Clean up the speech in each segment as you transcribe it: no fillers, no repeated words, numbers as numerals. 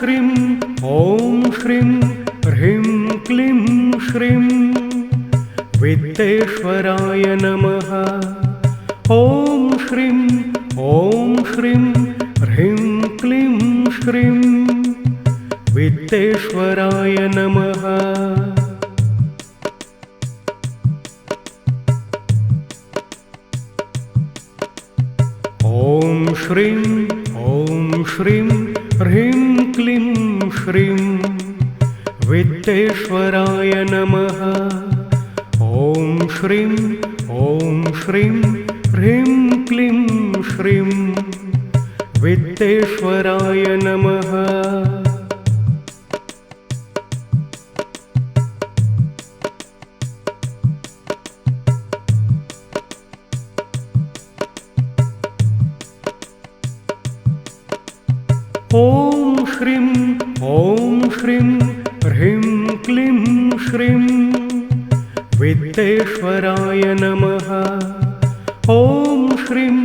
श्रीं ॐ श्रीं ह्रीं क्लीं श्रीं वित्तेश्वराय नमः। ॐ श्रीं ह्रीं क्लीं श्रीं वित्तेश्वराय नमः। ॐ श्रीं ह्रीं क्लीं श्रीं वित्तेश्वराय नमः। ॐ श्रीं ह्रीं क्लीं श्रीं वित्तेश्वराय नमः। ॐ श्रीं ह्रीं क्लीं श्रीं वित्तेश्वराय नमः। ॐ श्रीं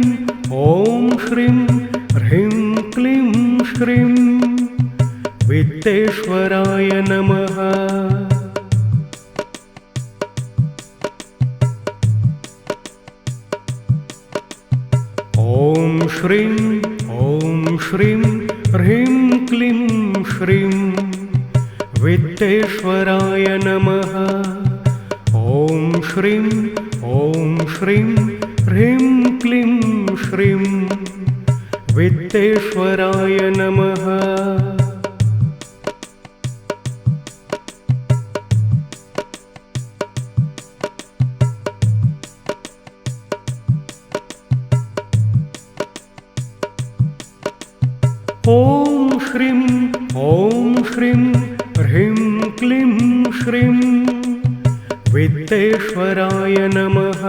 ह्रीं क्लीं श्रीं वित्तेश्वराय नमः। ॐ श्रीं ह्रीं क्लीं श्रीं वित्तेश्वराय नमः। ॐ श्रीं ह्रीं क्लीं श्रीं वित्तेश्वराय नमः।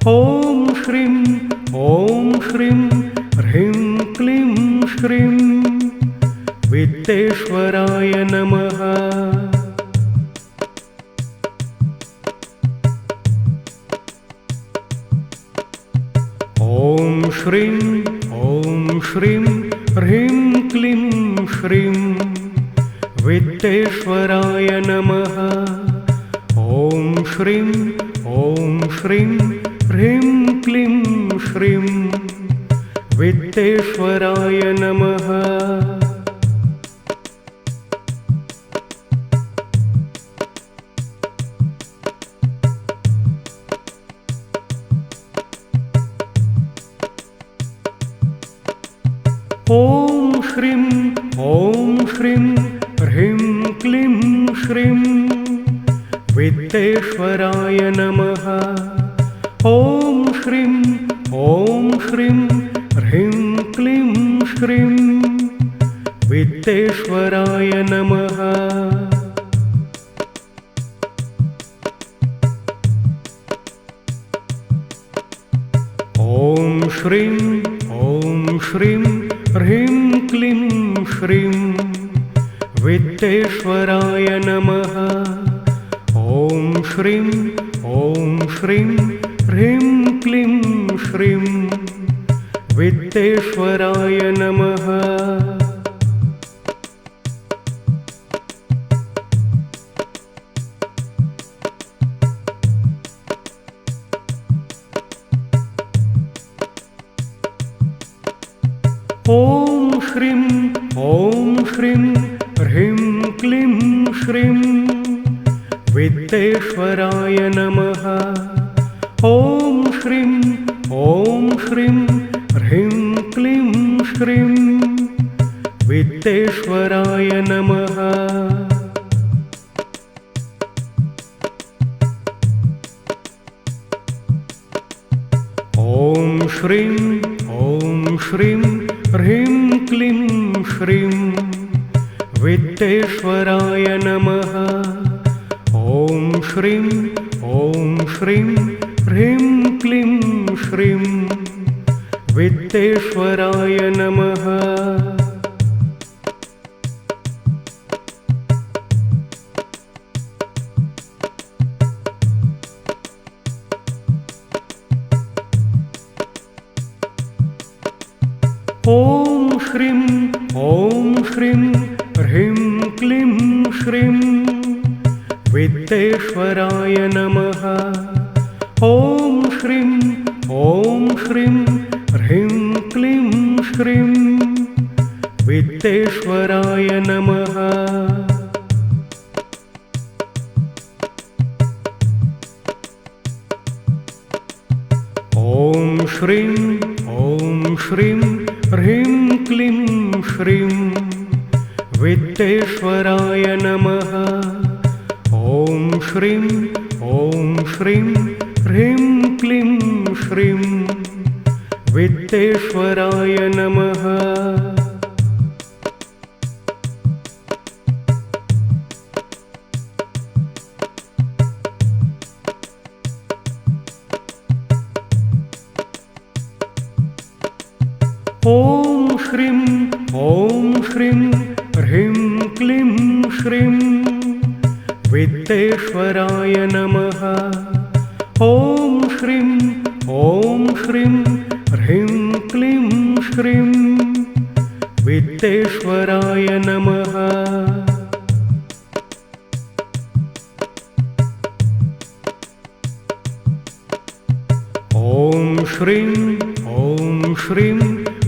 ॐ श्रीं ह्रीं क्लीं श्रीं वित्तेश्वराय नमः। ॐ श्रीं ह्रीं क्लीं श्रीं वित्तेश्वराय नमः। ॐ श्रीं ह्रीं क्लीं श्रीं वित्तेश्वराय नमः। ॐ श्रीं ह्रीं क्लीं श्रीं वित्तेश्वराय नमः। ॐ श्रीं ह्रीं क्लीं श्रीं वित्तेश्वराय नमः। ॐ श्रीं ह्रीं क्लीं श्रीं वित्तेश्वराय नमः। ॐ श्रीं ह्रीं क्लीं श्रीं वित्तेश्वराय नमः। ॐ श्रीं ह्रीं क्लीं श्रीं वित्तेश्वराय नमः। ॐ श्रीं ह्रीं क्लीं श्रीं वित्तेश्वराय नमः। ॐ श्रीं ह्रीं क्लीं श्रीं वित्तेश्वराय नमः। ॐ श्रीं ह्रीं क्लीं श्रीं वित्तेश्वराय नमः। ॐ श्रीं ह्रीं क्लीं श्रीं वित्तेश्वराय नमः। ॐ श्रीं श्रीं ह्रीं क्लीं श्रीं वित्तेश्वराय नमः। ॐ श्रीं ह्रीं क्लीं श्रीं वित्तेश्वराय नमः। ॐ श्रीं ह्रीं क्लीं श्रीं वित्तेश्वराय नमः। ॐ श्रीं ह्रीं क्लीं श्रीं वित्तेश्वराय नमः। ॐ श्रीं ह्रीं क्लीं श्रीं वित्तेश्वराय नमः। ॐ श्रीं ह्रीं क्लीं श्रीं वित्तेश्वराय नमः। ॐ श्रीं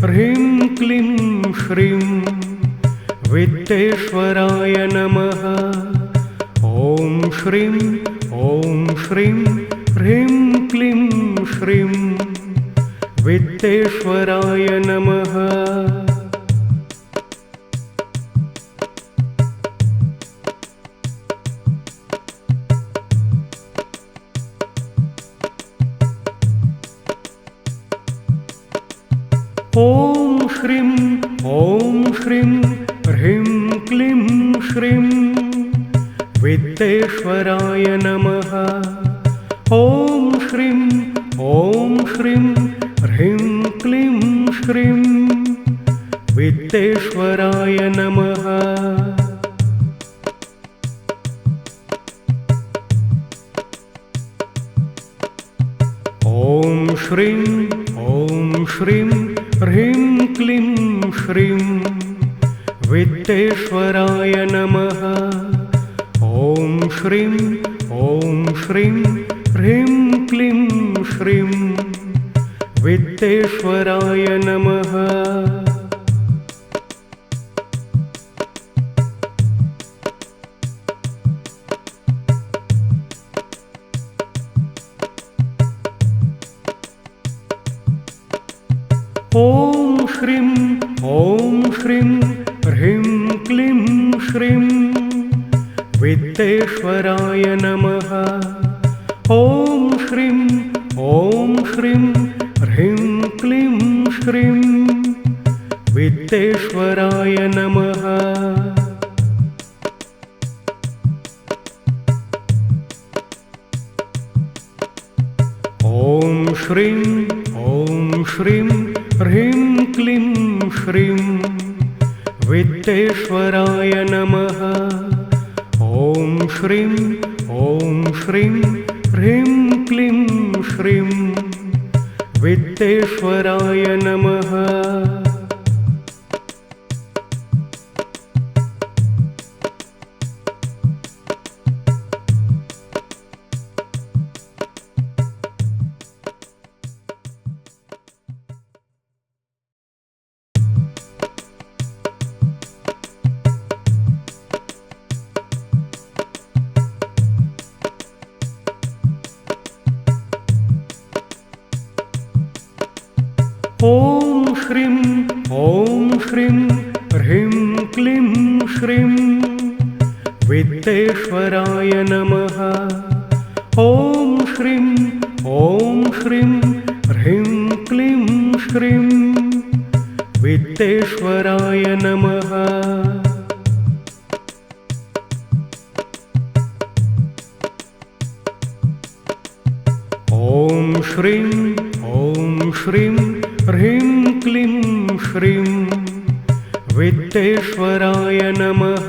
ह्रीं क्लीं श्रीं वित्तेश्वराय नमः। ॐ श्रीं ह्रीं क्लीं श्रीं वित्तेश्वराय नमः। ॐ श्रीं ह्रीं क्लीं श्रीं वित्तेश्वराय नमः। ॐ श्रीं ह्रीं क्लीं श्रीं वित्तेश्वराय नमः। ॐ श्रीं ह्रीं क्लीं श्रीं वित्तेश्वराय नमः। ॐ श्रीं ह्रीं क्लीं श्रीं वित्तेश्वराय नमः। ॐ श्रीं ह्रीं क्लीं श्रीं वित्तेश्वराय नमः। ॐ श्रीं ह्रीं क्लीं श्रीं वित्तेश्वराय नमः। ॐ श्रीं ह्रीं क्लीं श्रीं वित्तेश्वराय नमः। ॐ श्रीं ह्रीं क्लीं श्रीं वित्तेश्वराय नमः। ॐ श्रीं ह्रीं क्लीं श्रीं वित्तेश्वराय नमः। ॐ श्रीं ह्रीं क्लीं श्रीं वित्तेश्वराय नमः। ॐ श्रीं ह्रीं क्लीं श्रीं वित्तेश्वराय नमः।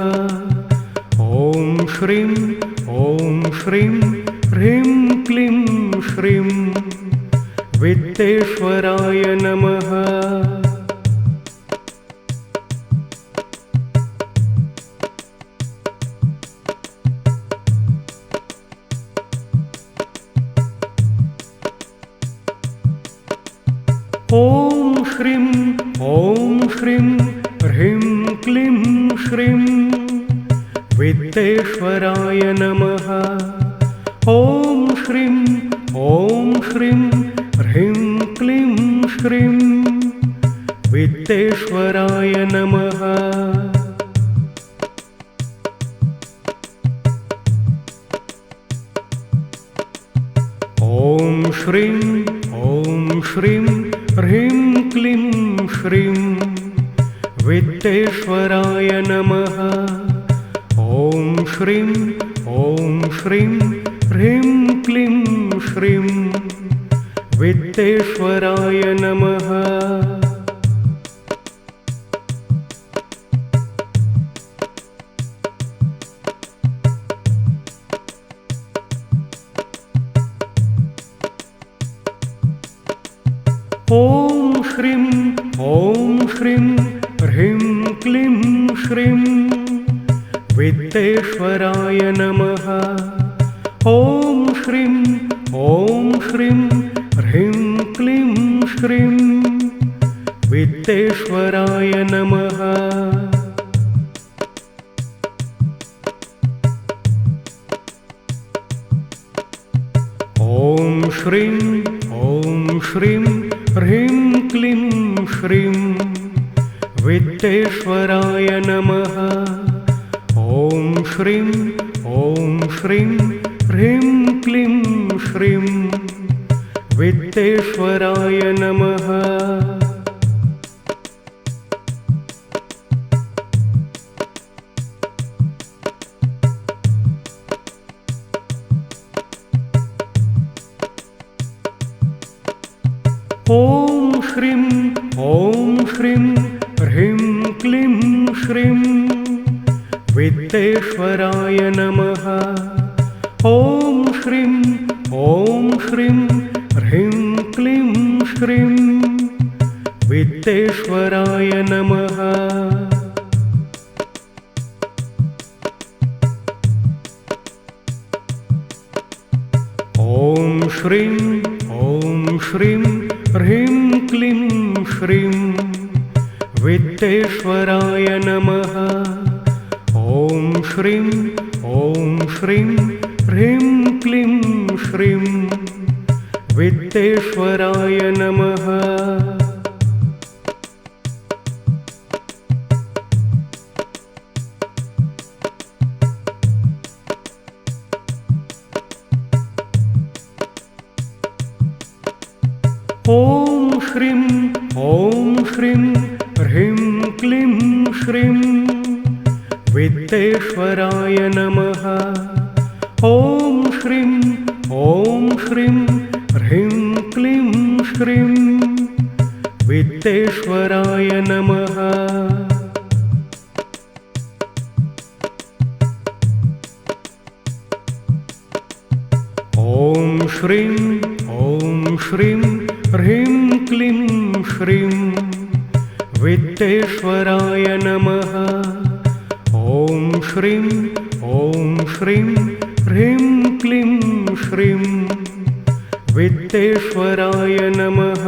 ॐ श्रीं ह्रीं क्लीं श्रीं वित्तेश्वराय नमः। ॐ श्रीं ह्रीं क्लीं श्रीं विद्येश्वराय नमः। ॐ श्रीं ह्रीं क्लीं श्रीं विद्येश्वराय नमः। ॐ श्रीं ह्रीं क्लीं श्रीं विद्येश्वराय नमः। ॐ श्रीं ह्रीं क्लीं श्रीं विद्येश्वराय नमः। ॐ श्रीं ह्रीं क्लीं श्रीं विद्येश्वराय नमः। ॐ श्रीं ह्रीं क्लीं श्रीं विद्येश्वराय नमः। ॐ श्रीं ह्रीं क्लीं श्रीं विद्येश्वराय नमः। ॐ श्रीं ह्रीं क्लीं श्रीं विद्येश्वराय नमः। ॐ श्रीं ह्रीं क्लीं श्रीं विद्येश्वराय नमः। ॐ श्रीं ह्रीं क्लीं श्रीं विद्येश्वराय नमः। ॐ श्रीं ह्रीं क्लीं श्रीं विद्येश्वराय नमः। ॐ श्रीं ह्रीं क्लीं श्रीं विद्येश्वराय नमः। ॐ श्रीं ह्रीं क्लीं श्रीं विद्येश्वराय नमः। ॐ श्रीं ह्रीं क्लीं श्रीं विद्येश्वराय नमः। ॐ श्रीं ह्रीं क्लीं श्रीं विद्येश्वराय नमः। ॐ श्रीं ह्रीं क्लीं श्रीं विद्येश्वराय नमः।